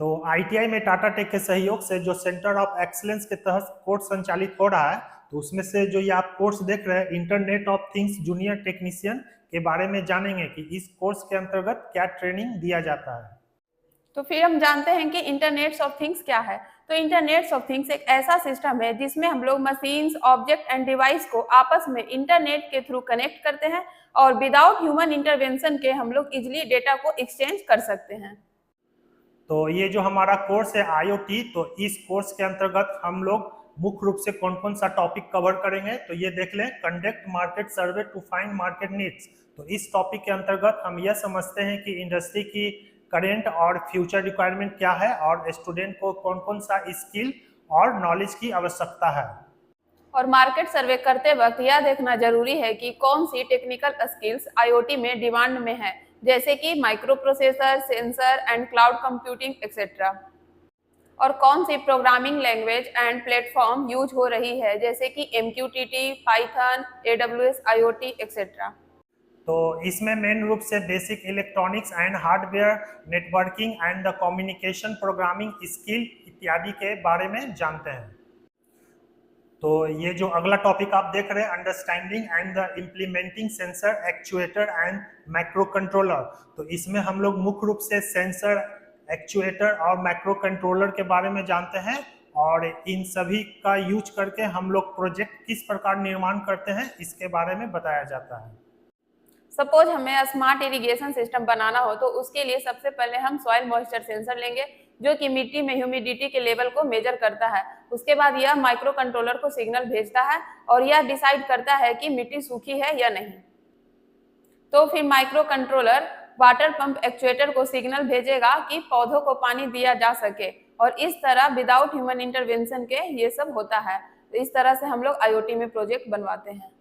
तो आईटीआई में टाटा टेक के सहयोग से जो सेंटर ऑफ एक्सीलेंस के तहत कोर्स संचालित हो रहा है, तो उसमें से जो ये आप कोर्स देख रहे हैं internet of things junior technician के बारे में जानेंगे कि इस कोर्स के अंतर्गत क्या ट्रेनिंग दिया जाता है। तो फिर हम जानते हैं कि इंटरनेट्स ऑफ थिंग्स क्या है। तो इंटरनेट्स ऑफ थिंग्स एक ऐसा सिस्टम है जिसमें हम लोग मशीन्स, ऑब्जेक्ट एंड डिवाइस को आपस में इंटरनेट के थ्रू कनेक्ट करते हैं और विदाउट ह्यूमन इंटरवेंशन के हम लोग इजिली डेटा को एक्सचेंज कर सकते हैं। तो ये जो हमारा कोर्स है आईओटी, तो इस कोर्स के अंतर्गत हम लोग मुख्य रूप से कौन कौन सा टॉपिक कवर करेंगे, तो ये देख लें, conduct market survey to find market needs. तो इस टॉपिक के अंतर्गत हम यह समझते हैं कि इंडस्ट्री की करेंट और फ्यूचर रिक्वायरमेंट क्या है और स्टूडेंट को कौन कौन सा स्किल और नॉलेज की आवश्यकता है। और मार्केट सर्वे करते वक्त यह देखना जरूरी है कि कौन सी टेक्निकल स्किल्स आईओटी में डिमांड में है, जैसे कि microprocessor, sensor and cloud computing etcetera, और कौन सी programming language and platform use हो रही है, जैसे कि MQTT, python, AWS, IoT etcetera. तो इसमें मेन रूप से basic electronics and hardware, networking and the communication, programming skill इत्यादि के बारे में जानते हैं। तो ये जो अगला टॉपिक आप देख रहे हैं, understanding and the implementing sensor, actuator and micro controller, तो इसमें हम लोग मुख्य रूप से सेंसर, एक्चुएटर और माइक्रो कंट्रोलर के बारे में जानते हैं और इन सभी का यूज करके हम लोग प्रोजेक्ट किस प्रकार निर्माण करते हैं इसके बारे में बताया जाता है। सपोज हमें स्मार्ट इरिगेशन सिस्टम बनाना हो तो उसके लिए सबसे पहले हम सॉइल मॉइस्चर सेंसर लेंगे जो कि मिट्टी में ह्यूमिडिटी के लेवल को मेजर करता है। उसके बाद यह माइक्रो कंट्रोलर को सिग्नल भेजता है और यह डिसाइड करता है कि मिट्टी सूखी है या नहीं। तो फिर micro controller water pump actuator को सिग्नल भेजेगा कि पौधों को पानी दिया जा सके, और इस तरह विदाउट ह्यूमन इंटरवेंशन के ये सब होता है। तो इस तरह से हम लोग आईओटी में प्रोजेक्ट बनवाते हैं।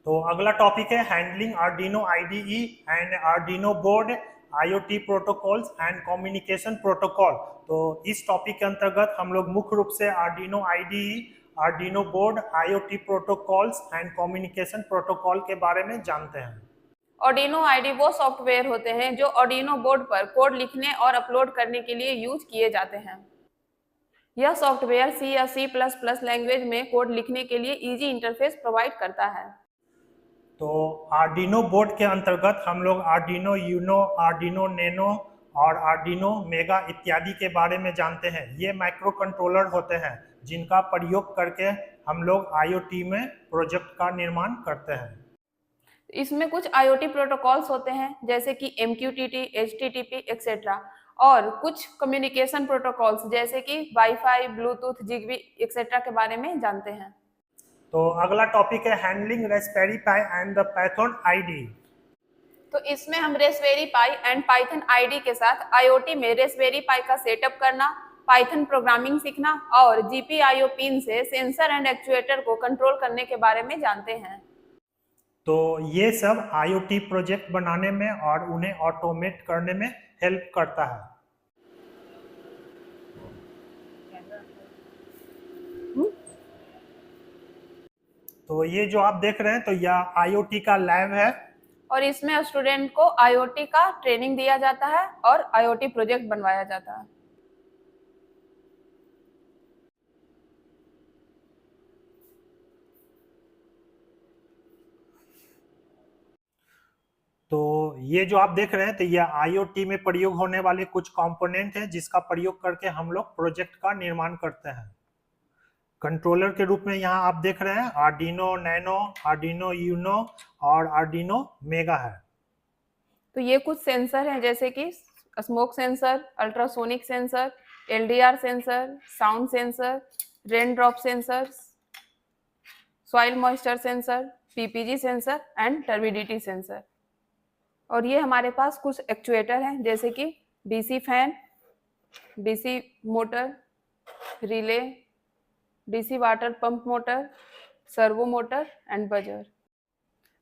तो अगला टॉपिक है handling Arduino IDE and Arduino board, IoT protocols and communication protocol. तो इस टॉपिक के अंतर्गत हम लोग मुख्य रूप से Arduino IDE, Arduino board, IoT protocols and communication protocol के बारे में जानते हैं। आर्डिनो आईडी वो सॉफ्टवेयर होते हैं जो आर्डिनो बोर्ड पर कोड लिखने और अपलोड करने के लिए यूज किए जाते हैं। यह सॉफ्टवेयर C या C++ लैंग्वेज में कोड लिखने के लिए इजी इंटरफेस प्रोवाइड करता है। तो आर्डिनो बोर्ड के अंतर्गत हम लोग आर्डिनो यूनो, आर्डिनो नैनो और आर्डिनो मेगा इत्यादि के बारे में जानते हैं। ये माइक्रो कंट्रोलर होते हैं जिनका प्रयोग करके हम लोग आईओटी में प्रोजेक्ट का निर्माण करते हैं। इसमें कुछ आईओटी प्रोटोकॉल्स होते हैं जैसे कि MQTT, HTTP एक्सेट्रा, और कुछ कम्युनिकेशन प्रोटोकॉल्स जैसे कि वाईफाई, ब्लूटूथ, जिगबी एक्सेट्रा के बारे में जानते हैं। तो अगला टॉपिक है handling Raspberry pi and the Python ID. तो इसमें हम Raspberry pi and Python ID के साथ आईओटी में रास्पबेरी पाई का सेटअप करना, पाइथन प्रोग्रामिंग सीखना और GPIO पिन से सेंसर एंड एक्चुएटर को कंट्रोल करने के बारे में जानते हैं। तो ये सब आईओटी प्रोजेक्ट बनाने में और उन्हें ऑटोमेट करने में हेल्प करता है। तो ये जो आप देख रहे हैं, तो यह आईओटी का लैब है और इसमें स्टूडेंट को आईओटी का ट्रेनिंग दिया जाता है और आईओटी प्रोजेक्ट बनवाया जाता है। तो ये जो आप देख रहे हैं, तो यह आईओटी में प्रयोग होने वाले कुछ कंपोनेंट है जिसका प्रयोग करके हम लोग प्रोजेक्ट का निर्माण करते हैं। कंट्रोलर के रूप में यहाँ आप देख रहे हैं आर्डिनो नैनो, आर्डिनो यूनो और आर्डिनो मेगा है। तो ये कुछ सेंसर हैं जैसे कि smoke sensor, ultrasonic sensor, LDR sensor, sound sensor, rain drop sensor, soil moisture sensor, PPG sensor and turbidity sensor. और ये हमारे पास कुछ एक्चुएटर हैं जैसे कि DC fan, DC motor, relay, DC water pump motor, servo motor and buzzer.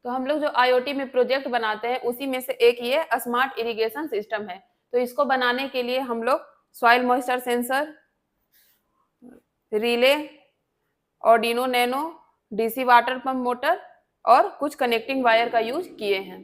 तो हम लोग जो आईओटी में प्रोजेक्ट बनाते हैं उसी में से एक ये स्मार्ट इरिगेशन सिस्टम है। तो इसको बनाने के लिए हम लोग soil moisture sensor, relay, Arduino nano, DC water pump motor और कुछ कनेक्टिंग वायर का यूज किए हैं।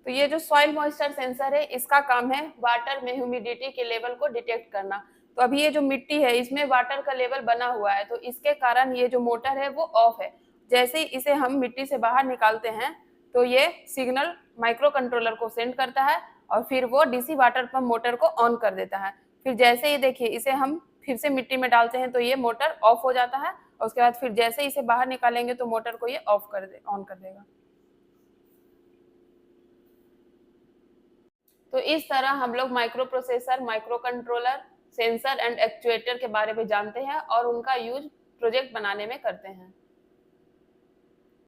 तो ये जो सॉइल मॉइस्चर सेंसर है, इसका काम है वाटर में ह्यूमिडिटी के लेवल को डिटेक्ट करना। तो अभी ये जो मिट्टी है, इसमें वाटर का लेवल बना हुआ है, तो इसके कारण ये जो मोटर है वो ऑफ है। जैसे ही इसे हम मिट्टी से बाहर निकालते हैं तो ये सिग्नल माइक्रो कंट्रोलर को सेंड करता है और फिर वो डीसी वाटर पंप मोटर को ऑन कर देता है। फिर जैसे ही देखिए इसे हम फिर से मिट्टी में डालते हैं तो ये मोटर ऑफ हो जाता है और उसके बाद फिर जैसे ही इसे बाहर निकालेंगे तो मोटर को ये ऑन कर देगा। तो इस तरह हम लोग micro processor, micro controller, sensor and actuator के बारे में जानते हैं और उनका यूज प्रोजेक्ट बनाने में करते हैं।